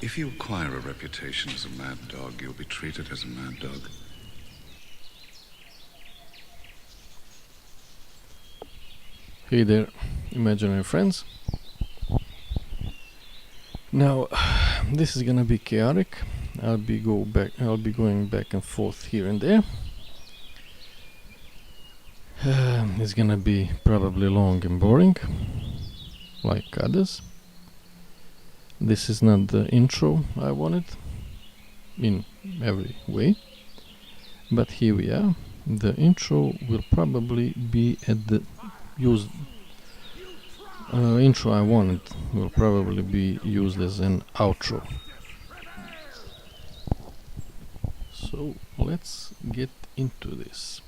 If you acquire a reputation as a mad dog, you'll be treated as a mad dog. Hey there, imaginary friends. Now, this is gonna be chaotic. I'll be going back and forth here and there. It's gonna be probably long and boring, like others. This is not the intro I wanted, in every way. But here we are. The intro will probably be at the intro I wanted will probably be used as an outro. So let's get into this.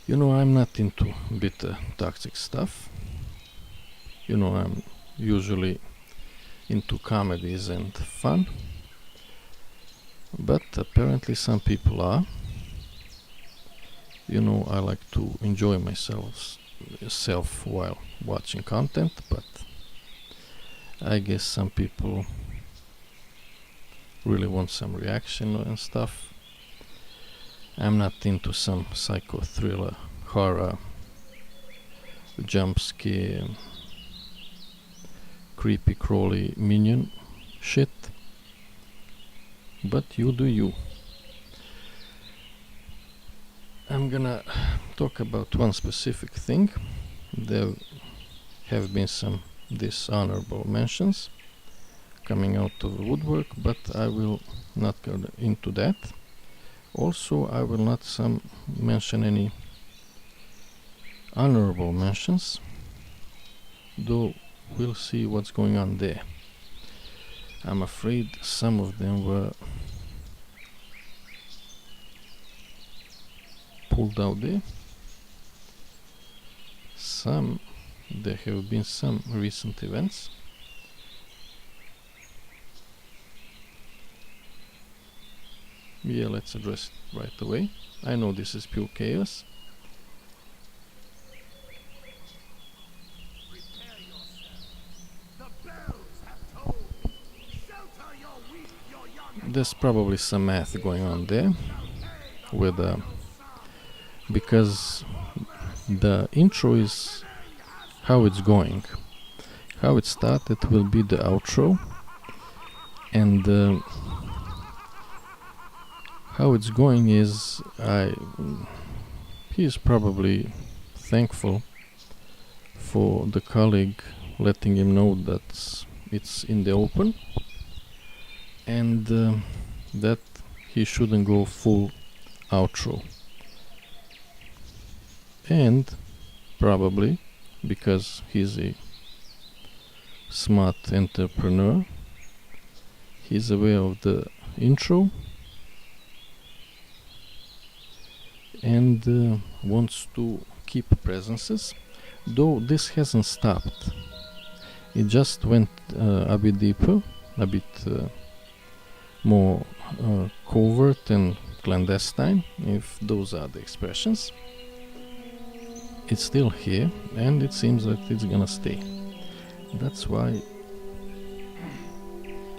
You know, I'm not into bitter toxic stuff. You know, I'm usually into comedies and fun. But apparently some people are. You know, I like to enjoy myself while watching content, but I guess some people really want some reaction and stuff. I'm not into some psycho thriller, horror, jump scare, creepy crawly minion shit. But you do you. I'm gonna talk about one specific thing. There have been some dishonorable mentions coming out of the woodwork, but I will not go into that. Also, I will not mention any honorable mentions, though we'll see what's going on there. I'm afraid some of them were pulled out there. There have been some recent events. Yeah, let's address it right away. I know this is pure chaos. There's probably some math going on there with because the intro is how it's going. How it started will be the outro, and how it's going is he is probably thankful for the colleague letting him know that it's in the open, and that he shouldn't go full outro. And probably because he's a smart entrepreneur, he's aware of the intro and wants to keep presences, though this hasn't stopped. It just went a bit deeper, a bit more covert and clandestine, if those are the expressions. It's still here, and it seems that it's gonna stay. That's why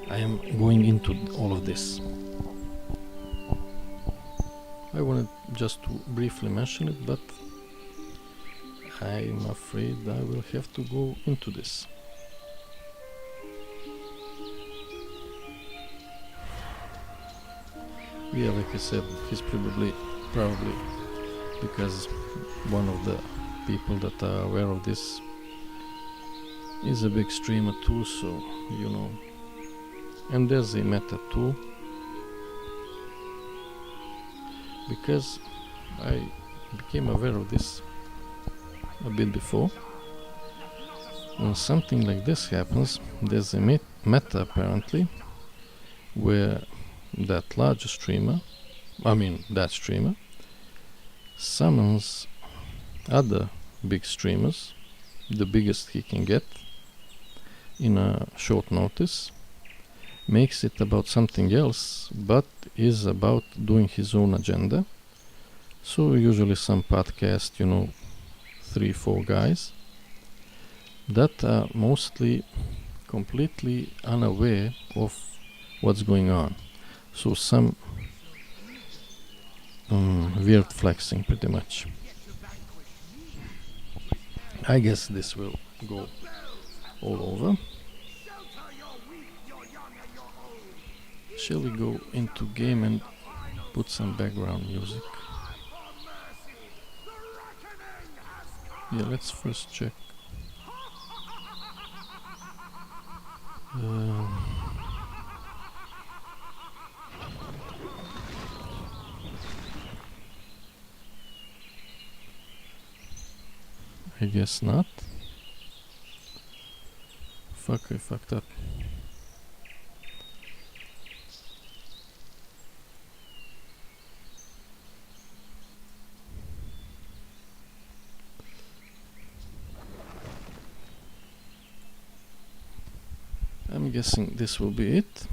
I am going into all of this. I wanted just to briefly mention it, but I'm afraid I will have to go into this. Yeah, like I said, he's probably because one of the people that are aware of this is a big streamer too, so you know. And there's a meta too, because I became aware of this a bit before. When something like this happens, there's a meta apparently where that streamer summons other big streamers, the biggest he can get, in a short notice, makes it about something else, but is about doing his own agenda. So usually some podcast, 3-4 guys that are mostly completely unaware of what's going on. So some weird flexing pretty much. I guess this will go all over. Shall we go into game and put some background music? Yeah, let's first check. I guess not. Fuck, I fucked up. I'm guessing this will be it.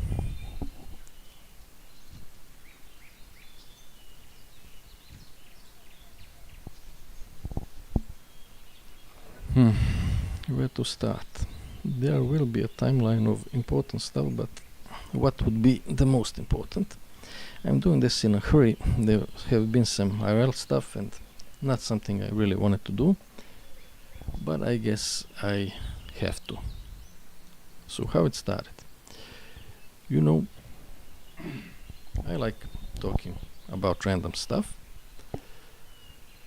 Where to start? There will be a timeline of important stuff, but what would be the most important? I'm doing this in a hurry. There have been some IRL stuff and not something I really wanted to do, but I guess I have to. So how it started? You know, I like talking about random stuff,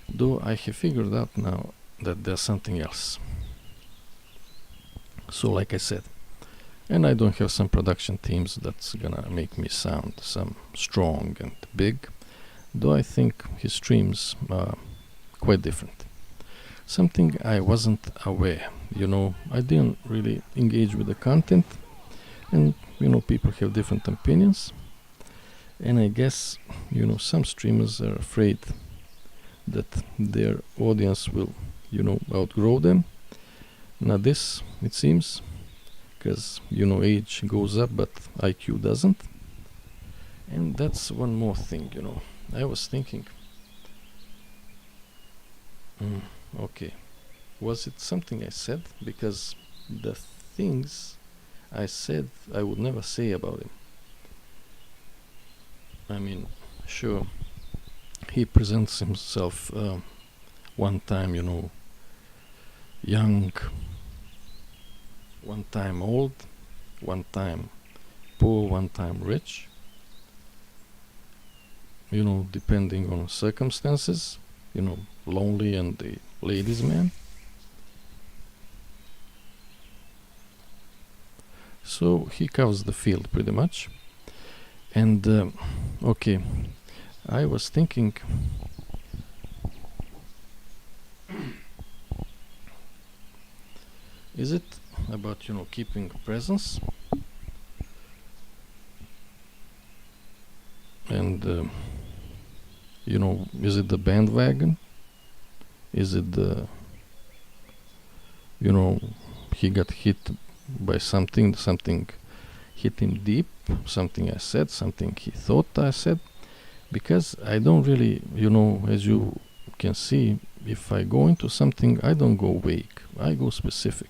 though I have figured out now that there's something else. So like I said, and I don't have some production teams that's gonna make me sound some strong and big, though I think his streams are quite different. Something I wasn't aware, I didn't really engage with the content, and people have different opinions, and I guess some streamers are afraid that their audience will outgrow them. Now this, it seems, because age goes up but IQ doesn't. And that's one more thing. I was thinking, okay, was it something I said? Because the things I said I would never say about him. I mean, sure, he presents himself one time young, one time old, one time poor, one time rich, depending on circumstances, lonely and the ladies' man. So he covers the field pretty much. And okay, I was thinking, is it about keeping presence and is it the bandwagon, is it the he got hit by something hit him deep, something I said, something he thought I said? Because I don't really, as you can see, if I go into something, I don't go vague, I go specific.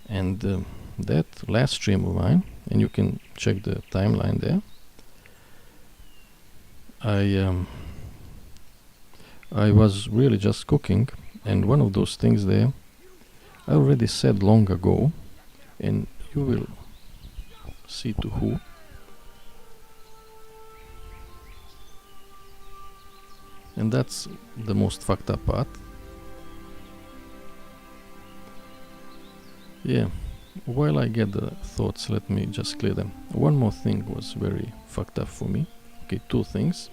And that last stream of mine, and you can check the timeline there, I was really just cooking, and one of those things there I already said long ago, and you will see to who. And that's the most fucked up part. Yeah, while I get the thoughts, let me just clear them. One more thing was very fucked up for me. Okay, two things.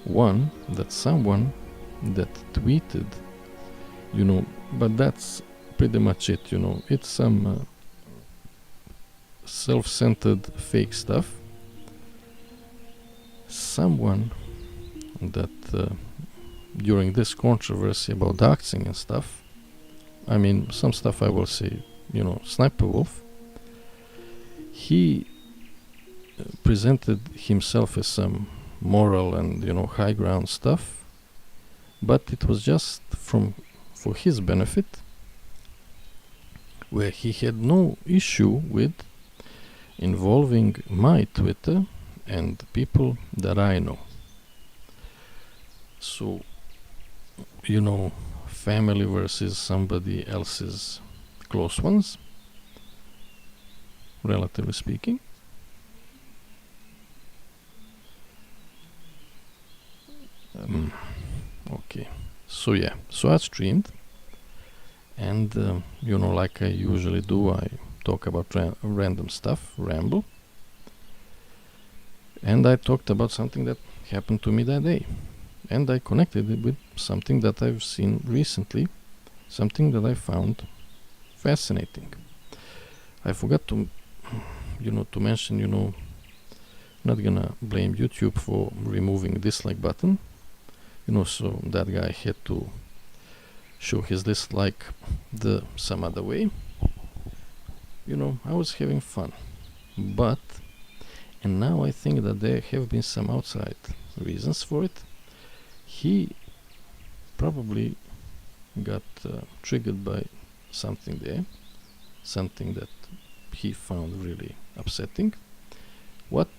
One, that someone that tweeted, but that's pretty much it, it's some self-centered fake stuff. Someone that during this controversy about doxing and stuff, I mean, some stuff I will say, Sniper Wolf, he presented himself as some moral and high ground stuff, but it was just for his benefit, where he had no issue with involving my Twitter and people that I know. So, family versus somebody else's close ones, relatively speaking. Okay, so I streamed, and like I usually do, I talk about random stuff, ramble, and I talked about something that happened to me that day, and I connected it with something that I've seen recently, something that I found fascinating. I forgot to mention, not gonna blame YouTube for removing dislike button, so that guy had to show his dislike some other way. I was having fun, and now I think that there have been some outside reasons for it. He probably got triggered by something there, something that he found really upsetting. What?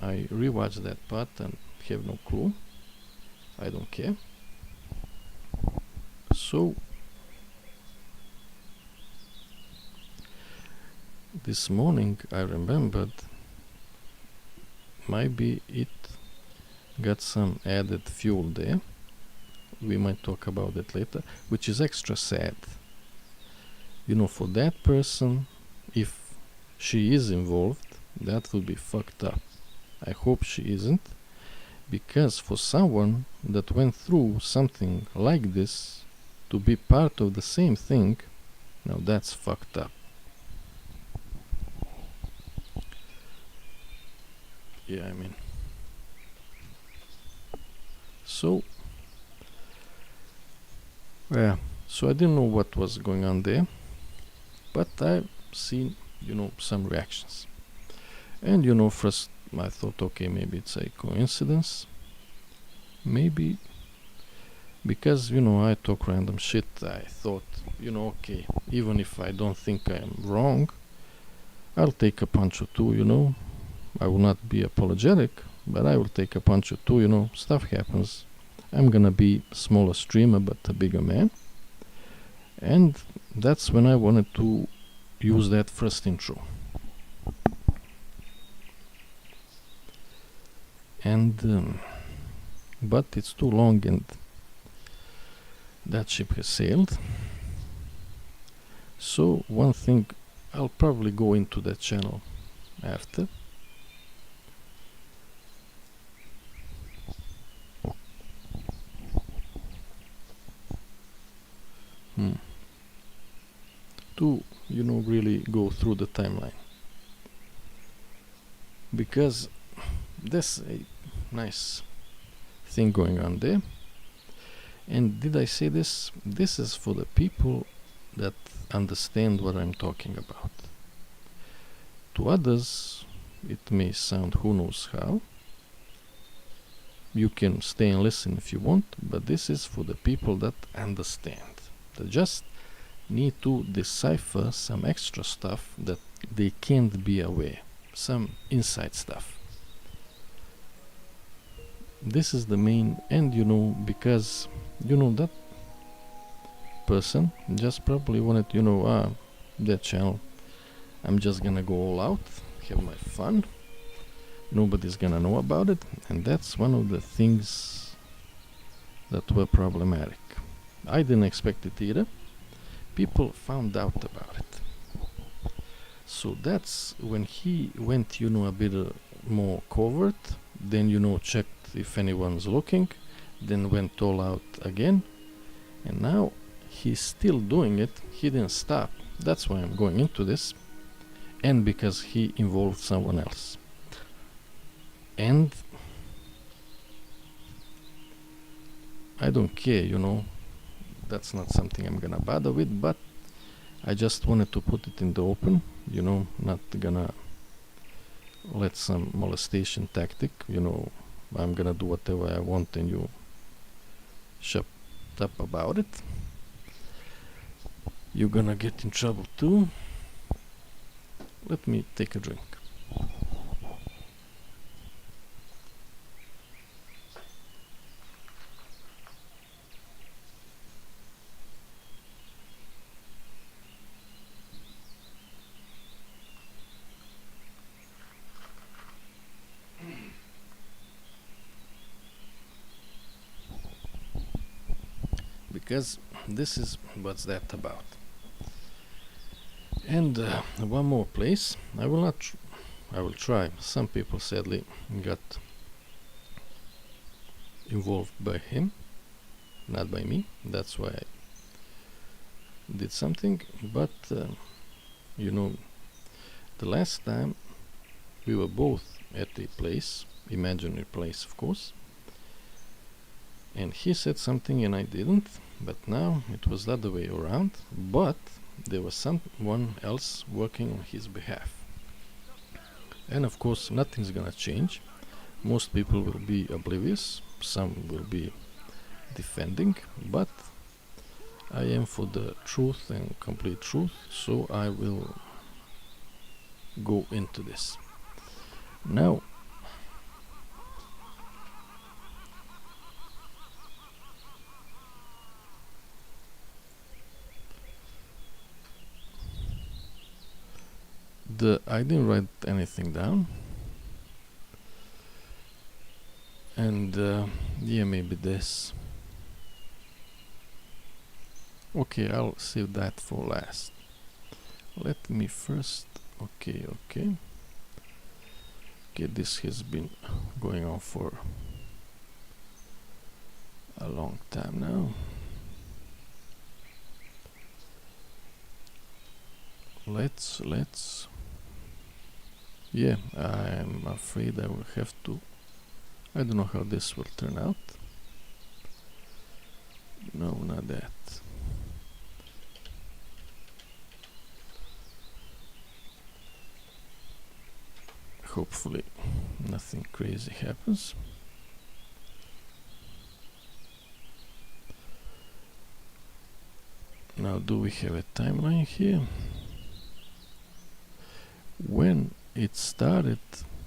I rewatched that part and have no clue. I don't care. So this morning I remembered maybe it got some added fuel there. We might talk about it later, which is extra sad. For that person, if she is involved, that would be fucked up. I hope she isn't, because for someone that went through something like this to be part of the same thing, now that's fucked up. Yeah, so I didn't know what was going on there, but I've seen some reactions, and first I thought, okay, maybe it's a coincidence, maybe because I talk random shit. I thought, okay, even if I don't think I'm wrong, I'll take a punch or two. I will not be apologetic, but I will take a punch or two. Stuff happens. I'm gonna be a smaller streamer but a bigger man, and that's when I wanted to use that first intro. And but it's too long and that ship has sailed. So one thing, I'll probably go into that channel after. To really go through the timeline, because there's a nice thing going on there. And did I say this? This is for the people that understand what I'm talking about. To others, it may sound who knows how. You can stay and listen if you want, but this is for the people that understand. They just need to decipher some extra stuff that they can't be aware, some inside stuff. This is the main, and because that person just probably wanted, that channel, I'm just gonna go all out, have my fun, nobody's gonna know about it, and that's one of the things that were problematic. I didn't expect it either. People found out about it. So that's when he went, a bit more covert, then, checked if anyone's looking, then went all out again, and now he's still doing it. He didn't stop. That's why I'm going into this, and because he involved someone else. And I don't care, that's not something I'm gonna bother with, but I just wanted to put it in the open, not gonna let some molestation tactic, I'm gonna do whatever I want and you shut up about it. You're gonna get in trouble too. let me take a drink. Because this is what's that about. And one more place. I will not. I will try. Some people sadly got involved by him, not by me. That's why I did something. But you know, the last time we were both at a place, imaginary place, of course. And he said something and I didn't, but now it was the other way around, but there was someone else working on his behalf. And of course nothing's gonna change. Most people will be oblivious, some will be defending, but I am for the truth and complete truth, so I will go into this. Now, I didn't write anything down, and yeah, maybe this. Okay, I'll save that for last. Let me first. Okay, this has been going on for a long time now. Let's yeah, I'm afraid I will have to. I don't know how this will turn out. No, not that. Hopefully nothing crazy happens. Now, do we have a timeline here? When it started,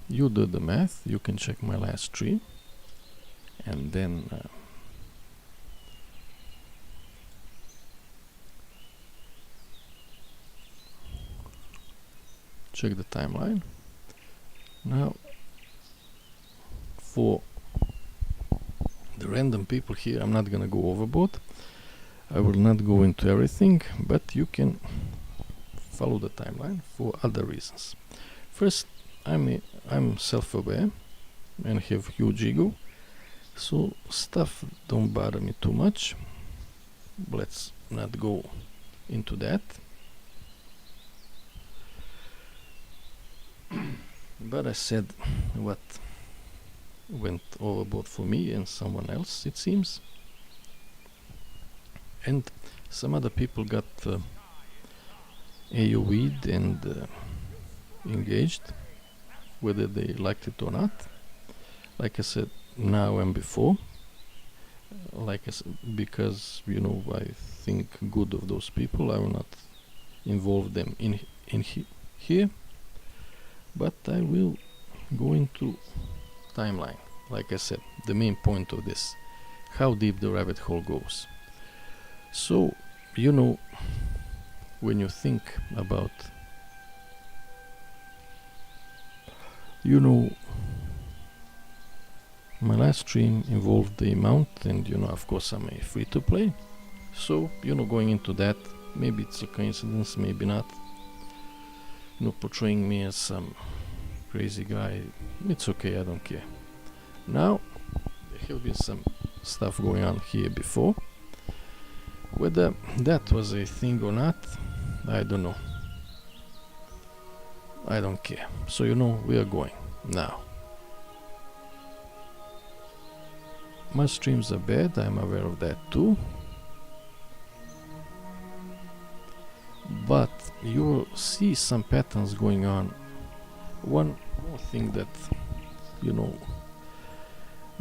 you do the math, you can check my last stream, and then check the timeline. Now, for the random people here, I'm not gonna go overboard. I will not go into everything, but you can follow the timeline for other reasons. First, I'm self-aware and have huge ego, so stuff don't bother me too much. Let's not go into that. But I said what went overboard for me and someone else, it seems. And some other people got AoE'd and engaged, whether they liked it or not. Like I said, now and before. Like I said, because I think good of those people, I will not involve them in here. But I will go into timeline. Like I said, the main point of this, how deep the rabbit hole goes. So, when you think about, my last stream involved the amount, and of course I'm a free-to-play. So, going into that, maybe it's a coincidence, maybe not. Portraying me as some crazy guy, it's okay, I don't care. Now, there have been some stuff going on here before. Whether that was a thing or not, I don't know. I don't care. So we are going now. My streams are bad, I'm aware of that too. But you will see some patterns going on. One more thing that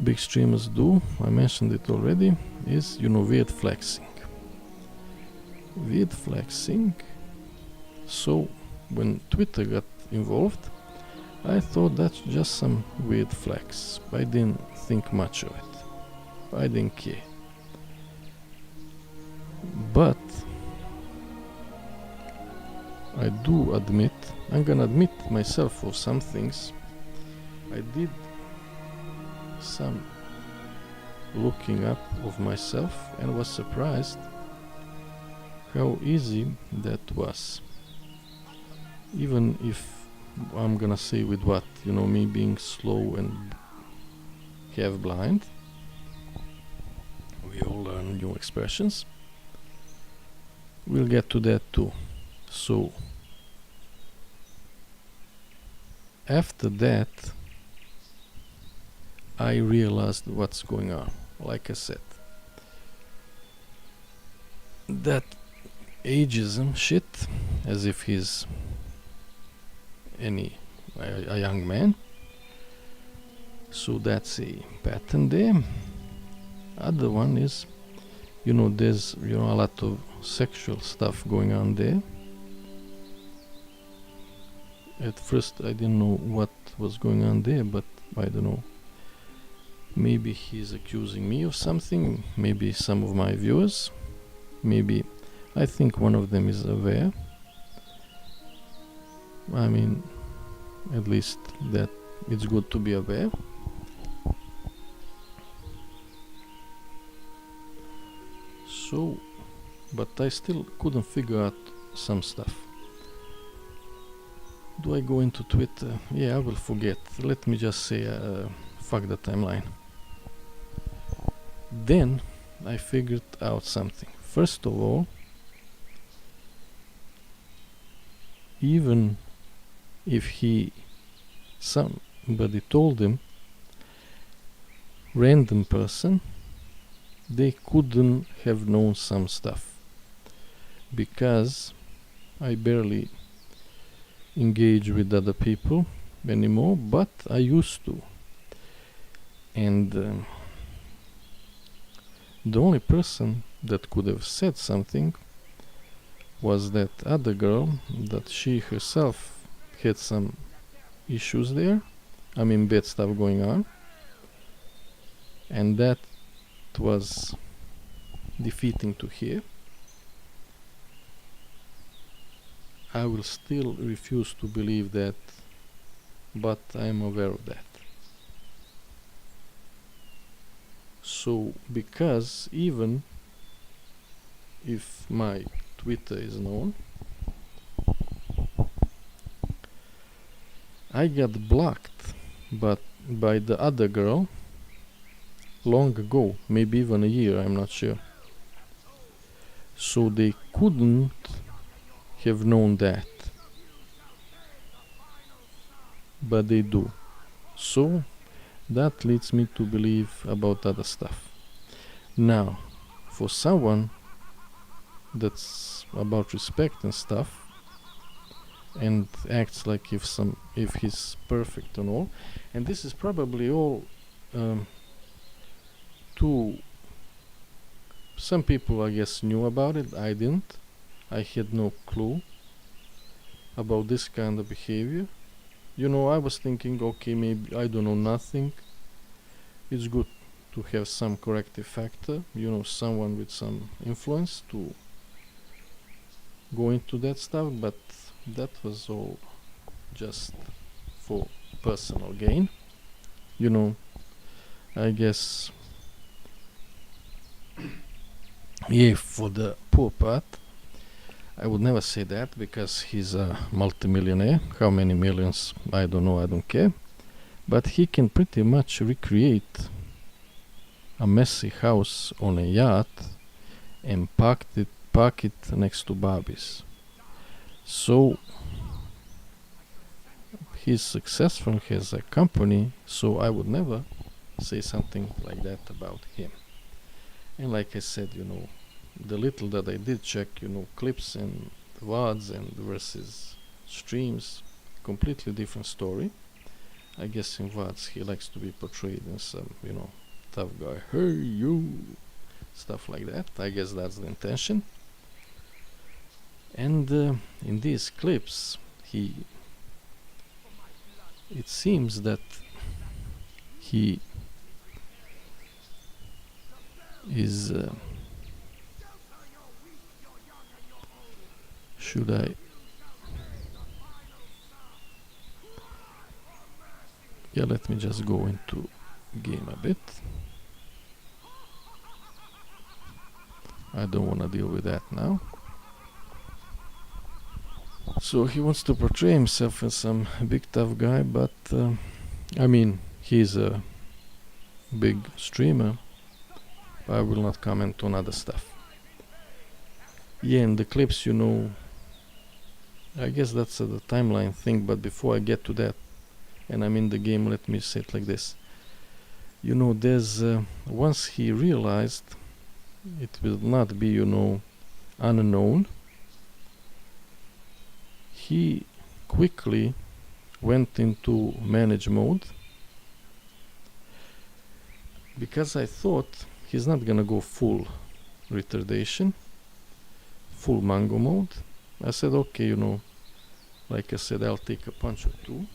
big streamers do, I mentioned it already, is weird flexing. Weird flexing. So when Twitter got involved. I thought that's just some weird flex. I didn't think much of it. I didn't care. But I do admit, I'm gonna admit myself for some things. I did some looking up of myself and was surprised how easy that was. Even if I'm gonna say with what, me being slow and half blind. We all learn new expressions. We'll get to that too. So after that I realized what's going on. Like I said, that ageism shit, as if he's a young man. So that's a pattern there. Other one is, there's a lot of sexual stuff going on there. At first I didn't know what was going on there, but I don't know. Maybe he's accusing me of something, maybe some of my viewers, maybe I think one of them is aware. I mean, at least that it's good to be aware. So, but I still couldn't figure out some stuff. Do I go into Twitter? Yeah, I will forget. Let me just say, fuck the timeline. Then I figured out something. First of all, even if somebody told him, random person, they couldn't have known some stuff, because I barely engage with other people anymore, but I used to. And the only person that could have said something was that other girl, that she herself had some issues there. I mean, bad stuff going on. And that was defeating to hear. I will still refuse to believe that, but I am aware of that. So, because even if my Twitter is known, I got blocked but by the other girl long ago, maybe even a year, I'm not sure. So they couldn't have known that, but they do. So that leads me to believe about other stuff. Now, for someone that's about respect and stuff and acts like if he's perfect and all, and this is probably all to some people, I guess, knew about it. I didn't. I had no clue about this kind of behavior. I was thinking, okay, maybe I don't know nothing. It's good to have some corrective factor, someone with some influence to go into that stuff, but that was all just for personal gain. I guess, yeah, for the poor part, I would never say that, because he's a multimillionaire. How many millions, I don't know, I don't care. But he can pretty much recreate a messy house on a yacht and park it next to Barbies. So he's successful, he has a company, so I would never say something like that about him. And like I said, the little that I did check, clips and VODs and versus streams, completely different story. I guess in VODs he likes to be portrayed in some, tough guy, hey you, stuff like that. I guess that's the intention. And in these clips, he it seems that he is should I let me just go into game a bit. I don't want to deal with that now. So he wants to portray himself as some big tough guy, but I mean, he's a big streamer. I will not comment on other stuff. Yeah, in the clips, I guess that's the timeline thing, but before I get to that, and I'm in the game, let me say it like this. There's once he realized it will not be, unknown, he quickly went into manage mode, because I thought he's not gonna go full retardation, full mango mode. I said, okay, like I said, I'll take a punch or two,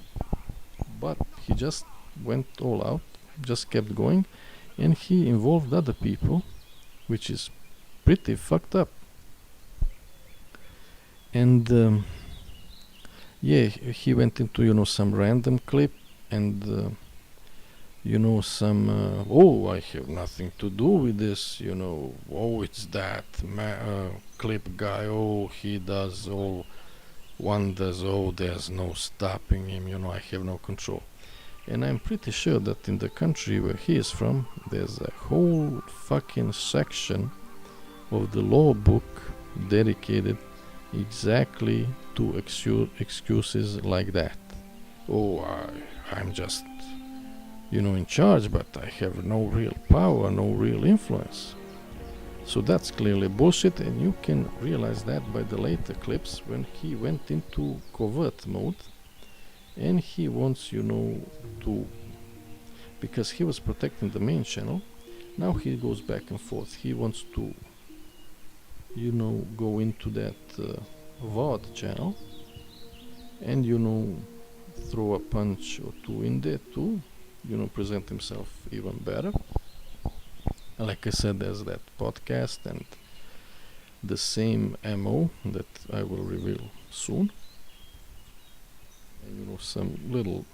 but he just went all out, just kept going, and he involved other people, which is pretty fucked up. And yeah, he went into some random clip, and some I have nothing to do with this, it's that clip guy, he does all wonders, there's no stopping him, I have no control. And I'm pretty sure that in the country where he is from, there's a whole fucking section of the law book dedicated exactly to excuses like that. I'm just in charge, but I have no real power, no real influence. So that's clearly bullshit, and you can realize that by the later clips when he went into covert mode, and he wants to, because he was protecting the main channel, now he goes back and forth. He wants to go into that VOD channel and throw a punch or two in there too, present himself even better. Like I said, there's that podcast and the same MO that I will reveal soon, and some little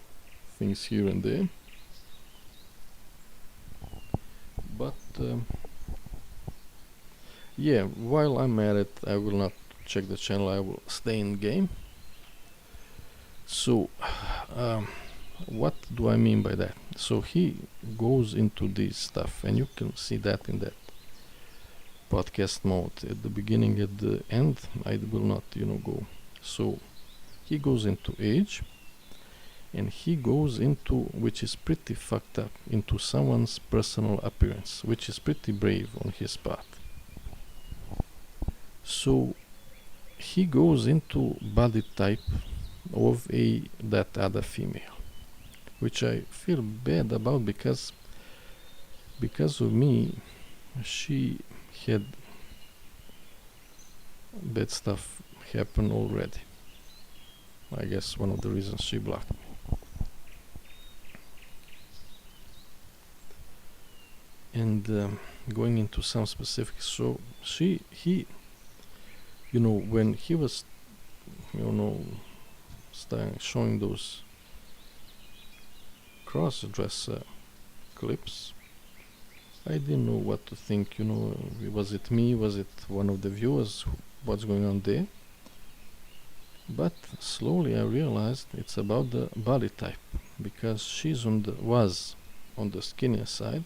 things here and there. But yeah, while I'm at it, I will not check the channel, I will stay in game. So what do I mean by that? So he goes into this stuff, and you can see that in that podcast mode at the beginning, at the end I will not go. So he goes into age, and he goes into, which is pretty fucked up, into someone's personal appearance, which is pretty brave on his part. So he goes into body type of that other female, which I feel bad about, because of me she had bad stuff happen already. I guess one of the reasons she blocked me. And going into some specifics, so he when he was showing those cross-dresser clips, I didn't know what to think. Was it me, was it one of the viewers, what's going on there? But slowly I realized it's about the body type, because she's was on the skinnier side.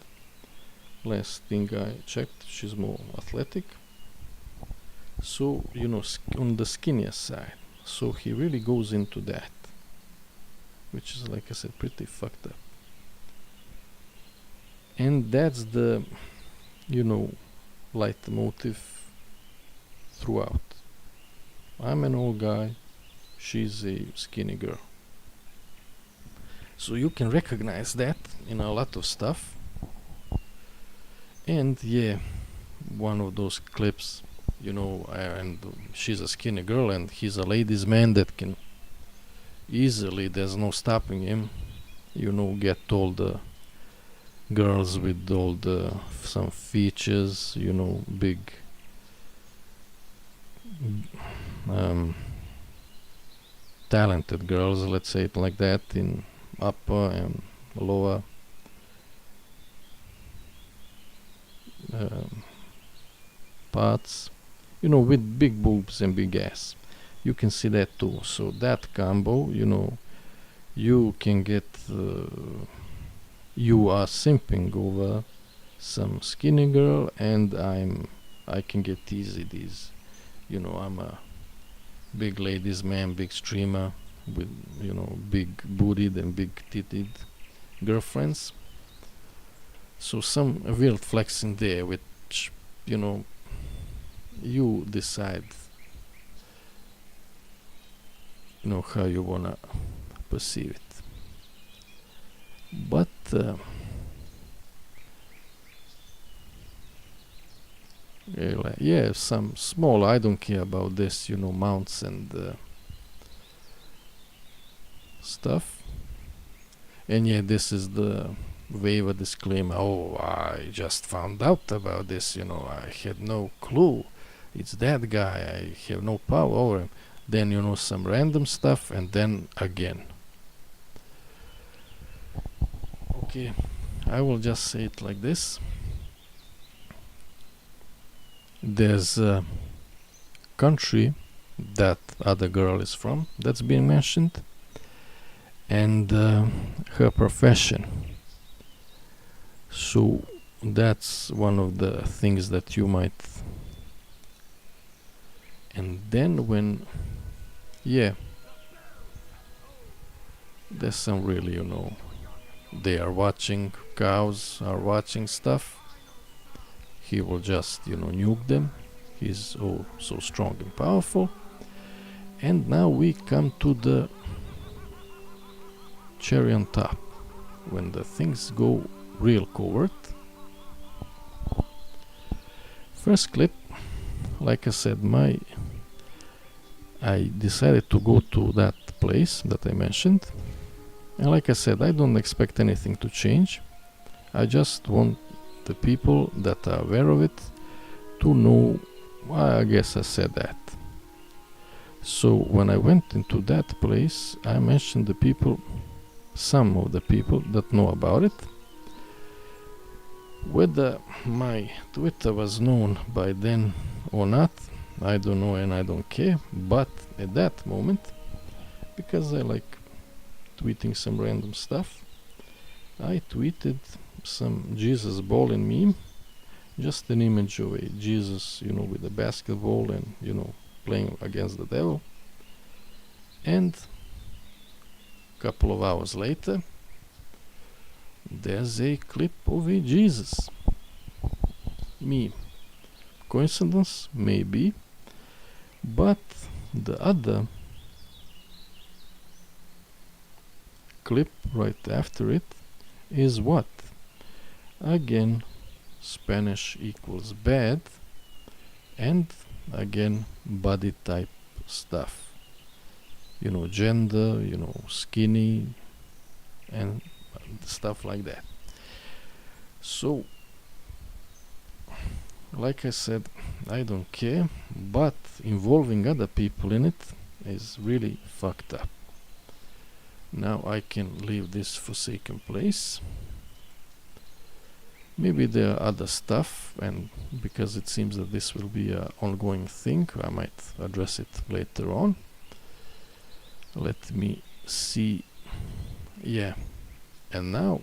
Last thing I checked, she's more athletic, so on the skinnier side. So he really goes into that, which is, like I said, pretty fucked up. And that's the leitmotif throughout. I'm an old guy, she's a skinny girl. So you can recognize that in a lot of stuff. And yeah, one of those clips, and she's a skinny girl and he's a ladies man that can easily, there's no stopping him, get all the girls with all the some features, big um, talented girls, let's say it like that, in upper and lower parts, with big boobs and big ass. You can see that too. So that combo, you can get, you are simping over some skinny girl, and I can get easy these. I'm a big ladies man, big streamer with big bootied and big titted girlfriends. So some weird flexing there, which you decide how you wanna perceive it. But some small, I don't care about this, mounts and stuff. And this is the waiver disclaimer. Oh, I just found out about this, I had no clue. It's that guy, I have no power over him. Then, some random stuff, and then again. Okay, I will just say it like this. There's a country that other girl is from that's being mentioned, and her profession. So that's one of the things that you might. And then when there's some really, they are watching, cows are watching stuff. He will just, nuke them. He's so strong and powerful. And now we come to the cherry on top, when the things go real covert. First clip, like I said, I decided to go to that place that I mentioned, and like I said, I don't expect anything to change. I just want the people that are aware of it to know. I guess I said that. So when I went into that place, I mentioned some of the people that know about it. Whether my Twitter was known by then or not, I don't know, and I don't care. But at that moment, because I like tweeting some random stuff, I tweeted some Jesus balling meme, just an image of a Jesus, with a basketball and, playing against the devil. And a couple of hours later, there's a clip of a Jesus meme. Coincidence? Maybe. But the other clip right after it is what? Again, Spanish equals bad, and again, body type stuff. Gender, skinny, and stuff like that. So, like I said, I don't care, but involving other people in it is really fucked up. Now I can leave this forsaken place. Maybe there are other stuff, and because it seems that this will be an ongoing thing, I might address it later on. Let me see. And now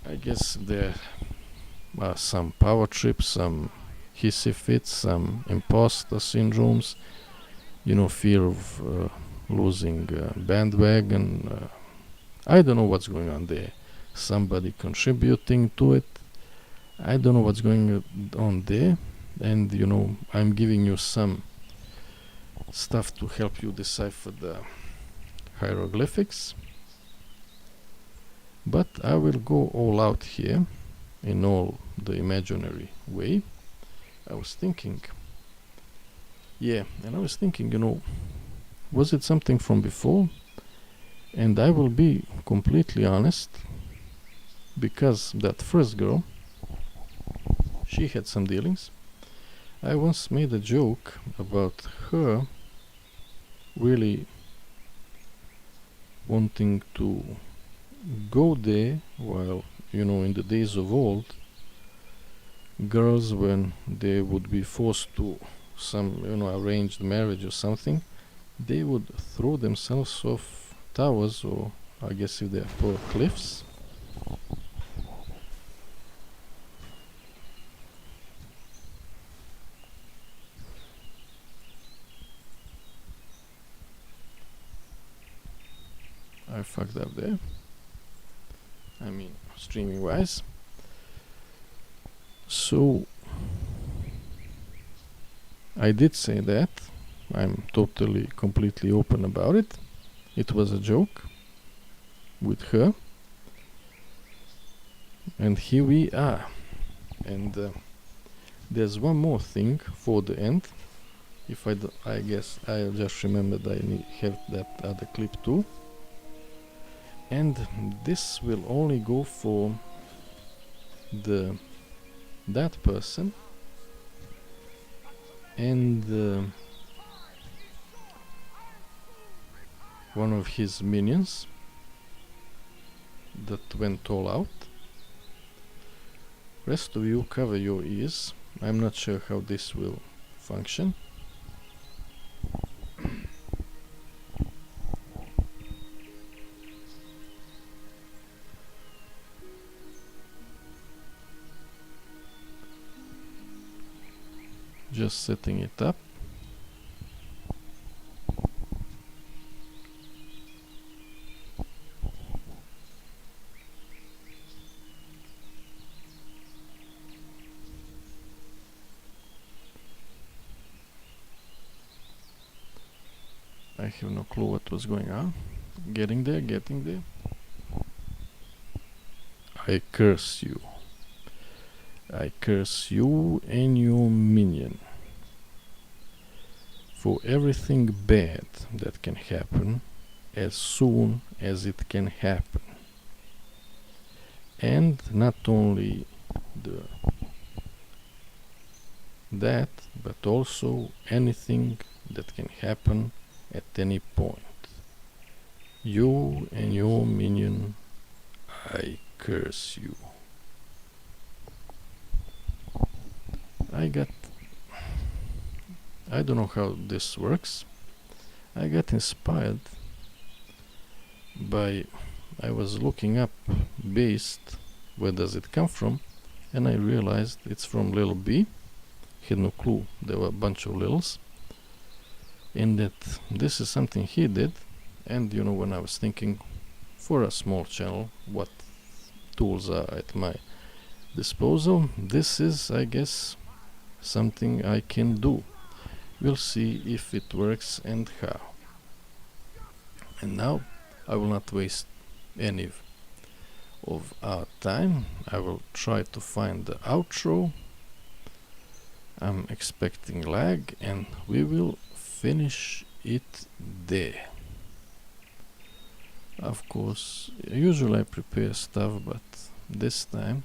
I guess there are some power trips, some hissy fits, some imposter syndromes, fear of losing bandwagon. I don't know what's going on there. Somebody contributing to it. I don't know what's going on there. And, I'm giving you some stuff to help you decipher the hieroglyphics. But I will go all out here in all the imaginary way. I was thinking, Yeah, and I was thinking, was it something from before? And I will be completely honest, because that first girl, she had some dealings. I once made a joke about her really wanting to go there, while, in the days of old, girls, when they would be forced to some, arranged marriage or something, they would throw themselves off towers, or I guess if they're poor, cliffs. I fucked up there. I mean, streaming wise. So I did say that. I'm totally, completely open about it. It was a joke with her. And here we are. And there's one more thing for the end. If I guess I just remembered I have that other clip too. And this will only go for that person and one of his minions that went all out. Rest of you, cover your ears. I'm not sure how this will function. Just setting it up. I have no clue what was going on. Getting there. I curse you. I curse you and your minion for everything bad that can happen as soon as it can happen. And not only that, but also anything that can happen at any point. You and your minion, I curse you. I don't know how this works. I got inspired by, I was looking up based, where does it come from, and I realized it's from Lil B. Had no clue there were a bunch of Lils, and that this is something he did. And when I was thinking, for a small channel, what tools are at my disposal, this is, I guess, something I can do. We'll see if it works and how. And now I will not waste any of our time. I will try to find the outro. I'm expecting lag, and we will finish it there. Of course, usually I prepare stuff, but this time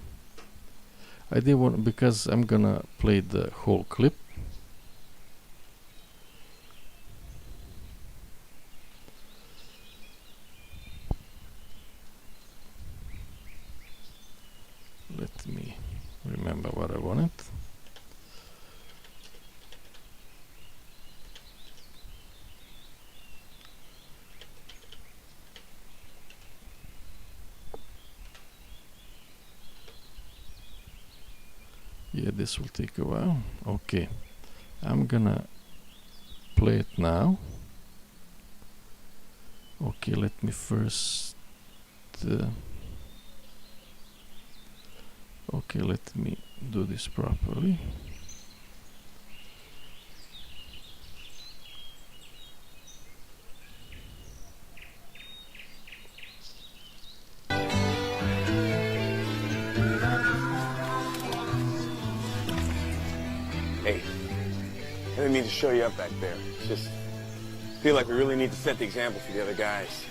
I did want, because I'm gonna play the whole clip. Let me remember what I wanted. Yeah, this will take a while. Okay, I'm gonna play it now. Okay, let me first okay, let me do this properly. Hey, didn't mean to show you up back there. It's just feel like we really need to set the example for the other guys.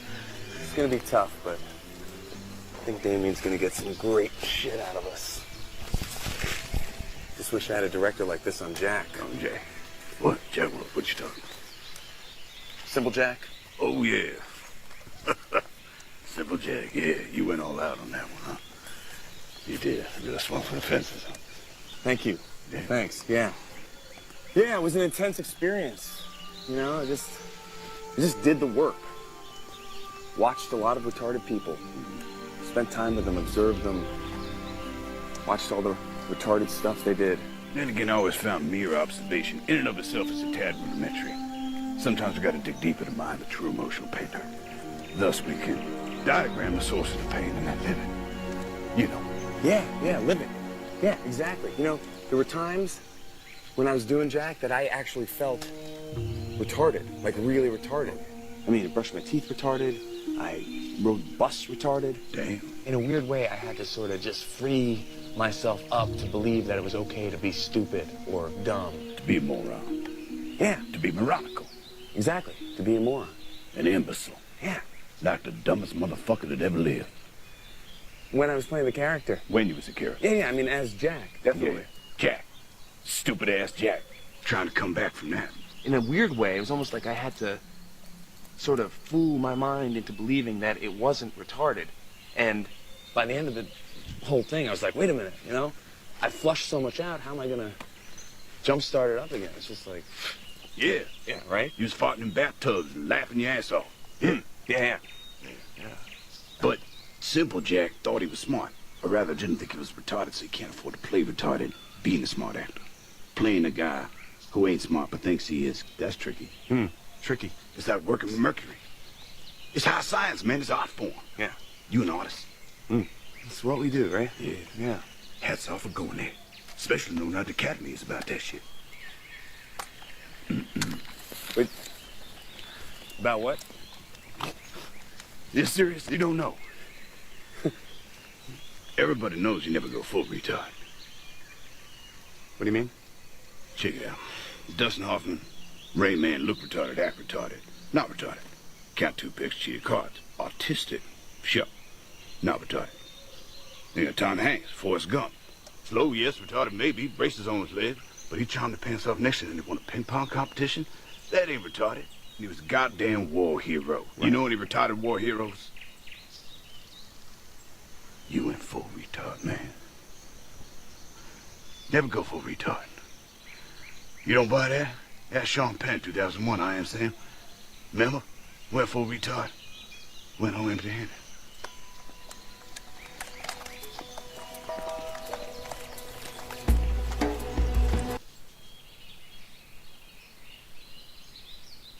It's gonna be tough, but I think Damien's gonna get some great shit out of us. Just wish I had a director like this on Jack. On Jack? What? Jack, what you talking? Simple Jack? Oh, yeah. Simple Jack, yeah. You went all out on that one, huh? You did. You really swung for the fences, huh? Thank you. Yeah. Thanks, yeah. Yeah, it was an intense experience. You know, I just did the work. Watched a lot of retarded people. Spent time with them, observed them. Watched all the retarded stuff they did. Then again, I always found mere observation in and of itself is a tad rudimentary. Sometimes we gotta dig deeper to mind the true emotional painter. Thus we can diagram the sources of pain and then live it. You know. Yeah, live it. Yeah, exactly. You know, there were times when I was doing Jack that I actually felt retarded, like really retarded. I mean, I brushed my teeth retarded. I rode the bus retarded. Damn. In a weird way, I had to sort of just free myself up to believe that it was okay to be stupid or dumb. To be a moron. Yeah, To be moronical. exactly. To be a moron. An imbecile. Yeah. Like the dumbest motherfucker that ever lived. When I was playing the character. When you was a character. Yeah, I mean, as Jack, definitely. Yeah. Jack. Stupid ass Jack. Trying to come back from that. In a weird way, it was almost like I had to sort of fool my mind into believing that it wasn't retarded. And by the end of the whole thing, I was like, wait a minute, you know? I flushed so much out, how am I gonna jumpstart it up again? It's just like... Yeah. Yeah, right? You was farting in bathtubs and laughing your ass off. Yeah. But Simple Jack thought he was smart. Or rather, didn't think he was retarded, so he can't afford to play retarded, being a smart actor. Playing a guy who ain't smart but thinks he is, that's tricky. Tricky. It's like working with Mercury. It's high science, man. It's art form. Yeah. You an artist. That's what we do, right? Yeah. Yeah. Hats off for going there. Especially knowing how the Academy is about that shit. Wait. About what? You're serious? You don't know. Everybody knows you never go full retard. What do you mean? Check it out. Dustin Hoffman, Rain Man, look retarded, act retarded. Not retarded. Count two picks, cheated cards. Autistic. Sure. Not retarded. Then you got Tom Hanks, Forrest Gump. Slow, yes, retarded maybe, braces on his legs, but he charmed the pants off next to him and he won a ping pong competition. That ain't retarded. He was a goddamn war hero. Right. You know any retarded war heroes? You went full retard, man. Never go full retard. You don't buy that? That's Sean Penn, 2001, I Am Sam. Remember? Went full retard. Went home empty-handed.